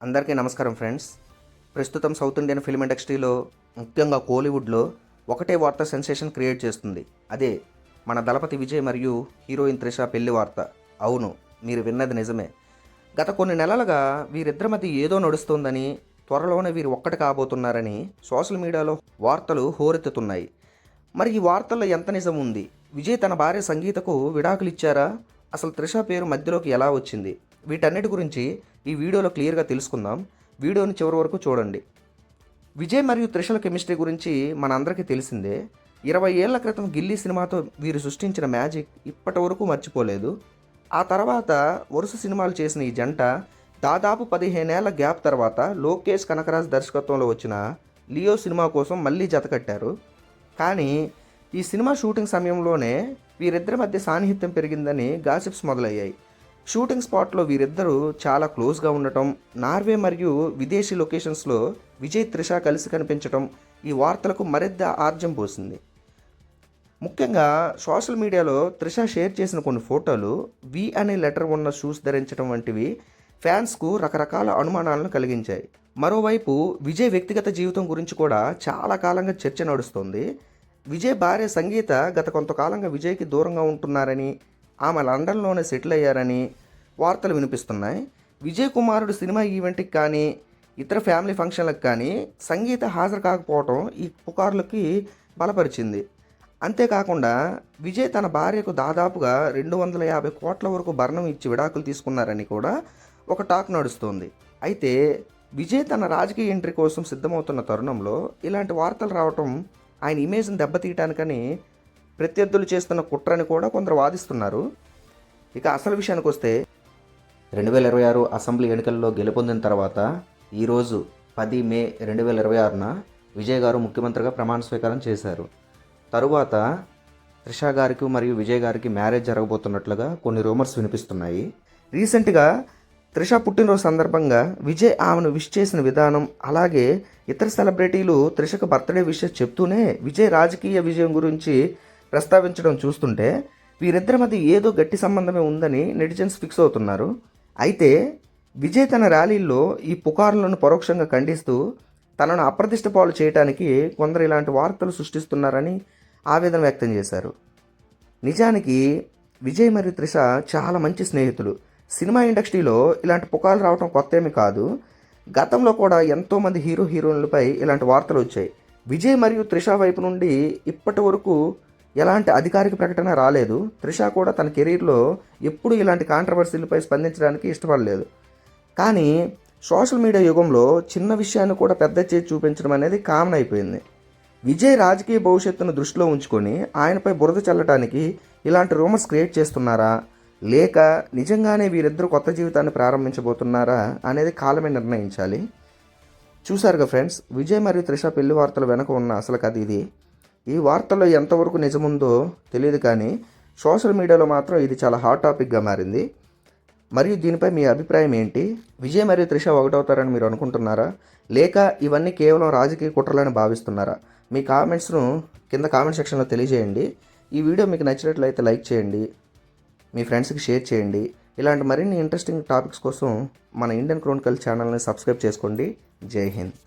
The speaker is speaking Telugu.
అందరికీ నమస్కారం ఫ్రెండ్స్. ప్రస్తుతం సౌత్ ఇండియన్ ఫిల్మ్ ఇండస్ట్రీలో ముఖ్యంగా కోలీవుడ్లో ఒకటే వార్త సెన్సేషన్ క్రియేట్ చేస్తుంది. అదే మన దళపతి విజయ్ మరియు హీరోయిన్ త్రిష పెళ్లి వార్త. అవును, మీరు విన్నది నిజమే. గత కొన్ని నెలలుగా వీరిద్దరి మధ్య ఏదో నడుస్తోందని, త్వరలోనే వీరు ఒక్కటి కాబోతున్నారని సోషల్ మీడియాలో వార్తలు హోరెత్తుతున్నాయి. మరి ఈ వార్తల్లో ఎంత నిజం ఉంది? విజయ్ తన భార్య సంగీతకు విడాకులు ఇచ్చారా? అసలు త్రిష పేరు మధ్యలోకి ఎలా వచ్చింది? వీటన్నిటి గురించి ఈ వీడియోలో క్లియర్గా తెలుసుకుందాం. వీడియోని చివరి వరకు చూడండి. విజయ్ మరియు త్రిషల కెమిస్ట్రీ గురించి మనందరికీ తెలిసిందే. 20 ఏళ్ల క్రితం గిల్లీ సినిమాతో వీరు సృష్టించిన మ్యాజిక్ ఇప్పటి వరకు మర్చిపోలేదు. ఆ తర్వాత వరుస సినిమాలు చేసిన ఈ జంట దాదాపు 15 ఏళ్ల గ్యాప్ తర్వాత లోకేష్ కనకరాజ్ దర్శకత్వంలో వచ్చిన లియో సినిమా కోసం మళ్ళీ జతకట్టారు. కానీ ఈ సినిమా షూటింగ్ సమయంలోనే వీరిద్దరి మధ్య సాన్నిహిత్యం పెరిగిందని గాసిప్స్ మొదలయ్యాయి. షూటింగ్ స్పాట్లో వీరిద్దరూ చాలా క్లోజ్గా ఉండటం, నార్వే మరియు విదేశీ లొకేషన్స్లో విజయ్ త్రిష కలిసి కనిపించటం ఈ వార్తలకు మరింత ఆర్జం పోసింది. ముఖ్యంగా సోషల్ మీడియాలో త్రిష షేర్ చేసిన కొన్ని ఫోటోలు వి అనే లెటర్ ఉన్న షూస్ ధరించడం వంటివి ఫ్యాన్స్కు రకరకాల అనుమానాలను కలిగించాయి. మరోవైపు విజయ్ వ్యక్తిగత జీవితం గురించి కూడా చాలా కాలంగా చర్చ నడుస్తోంది. విజయ్ భార్య సంగీత గత కొంతకాలంగా విజయ్కి దూరంగా ఉంటున్నారని, ఆమె లండన్లోనే సెటిల్ అయ్యారని వార్తలు వినిపిస్తున్నాయి. విజయ్ కుమారుడు సినిమా ఈవెంట్కి కానీ ఇతర ఫ్యామిలీ ఫంక్షన్లకు కానీ సంగీత హాజరు కాకపోవడం ఈ పుకార్లకి బలపరిచింది. అంతేకాకుండా విజయ్ తన భార్యకు దాదాపుగా 250 కోట్ల వరకు భరణం ఇచ్చి విడాకులు తీసుకున్నారని కూడా ఒక టాక్ నడుస్తోంది. అయితే విజయ్ తన రాజకీయ ఎంట్రీ కోసం సిద్ధమవుతున్న తరుణంలో ఇలాంటి వార్తలు రావటం ఆయన ఇమేజ్ని దెబ్బతీయటానికని ప్రత్యర్థులు చేస్తున్న కుట్రని కూడా కొందరు వాదిస్తున్నారు. ఇక అసలు విషయానికి వస్తే 2026 అసెంబ్లీ ఎన్నికల్లో గెలుపొందిన తర్వాత ఈరోజు 10 మే 2026న విజయ్ గారు ముఖ్యమంత్రిగా ప్రమాణ స్వీకారం చేశారు. తరువాత త్రిష గారికి మరియు విజయ్ గారికి మ్యారేజ్ జరగబోతున్నట్లుగా కొన్ని రూమర్స్ వినిపిస్తున్నాయి. రీసెంట్గా త్రిష పుట్టినరోజు సందర్భంగా విజయ్ ఆమెను విష్ చేసిన విధానం, అలాగే ఇతర సెలబ్రిటీలు త్రిషకు బర్త్డే విషెస్ చెప్తూనే విజయ్ రాజకీయ విజయం గురించి ప్రస్తావించడం చూస్తుంటే వీరిద్దరి మధ్య ఏదో గట్టి సంబంధమే ఉందని నెటిజన్స్ ఫిక్స్ అవుతున్నారు. అయితే విజయ్ తన ర్యాలీల్లో ఈ పుకార్లను పరోక్షంగా ఖండిస్తూ తనను అప్రతిష్ట పాలు చేయడానికి కొందరు ఇలాంటి వార్తలు సృష్టిస్తున్నారని ఆవేదన వ్యక్తం చేశారు. నిజానికి విజయ్ మరియు త్రిష చాలా మంచి స్నేహితులు. సినిమా ఇండస్ట్రీలో ఇలాంటి పుకార్లు రావడం కొత్త ఏమీ కాదు. గతంలో కూడా ఎంతోమంది హీరోయిన్లపై ఇలాంటి వార్తలు వచ్చాయి. విజయ్ మరియు త్రిష వైపు నుండి ఇప్పటి వరకు ఎలాంటి అధికారిక ప్రకటన రాలేదు. త్రిష కూడా తన కెరీర్లో ఎప్పుడూ ఇలాంటి కాంట్రవర్సీలపై స్పందించడానికి ఇష్టపడలేదు. కానీ సోషల్ మీడియా యుగంలో చిన్న విషయాన్ని కూడా పెద్ద చేసి చూపించడం అనేది కామన్ అయిపోయింది. విజయ్ రాజకీయ భవిష్యత్తును దృష్టిలో ఉంచుకొని ఆయనపై బురద చల్లడానికి ఇలాంటి రూమర్స్ క్రియేట్ చేస్తున్నారా, లేక నిజంగానే వీరిద్దరూ కొత్త జీవితాన్ని ప్రారంభించబోతున్నారా అనేది కాలమే నిర్ణయించాలి. చూశారుగా ఫ్రెండ్స్, విజయ్ మరియు త్రిష పెళ్లి వార్తల వెనక ఉన్న అసలు కథ ఇది. ఈ వార్తల్లో ఎంతవరకు నిజముందో తెలియదు, కానీ సోషల్ మీడియాలో మాత్రం ఇది చాలా హాట్ టాపిక్గా మారింది. మరియు దీనిపై మీ అభిప్రాయం ఏంటి? విజయ్ మరియు త్రిష ఒకటవుతారని మీరు అనుకుంటున్నారా, లేక ఇవన్నీ కేవలం రాజకీయ కుట్రలని భావిస్తున్నారా? మీ కామెంట్స్ను కింద కామెంట్ సెక్షన్లో తెలియజేయండి. ఈ వీడియో మీకు నచ్చినట్లయితే లైక్ చేయండి, మీ ఫ్రెండ్స్కి షేర్ చేయండి. ఇలాంటి మరిన్ని ఇంట్రెస్టింగ్ టాపిక్స్ కోసం మన ఇండియన్ క్రోనికల్ ఛానల్ని సబ్స్క్రైబ్ చేసుకోండి. జై హింద్.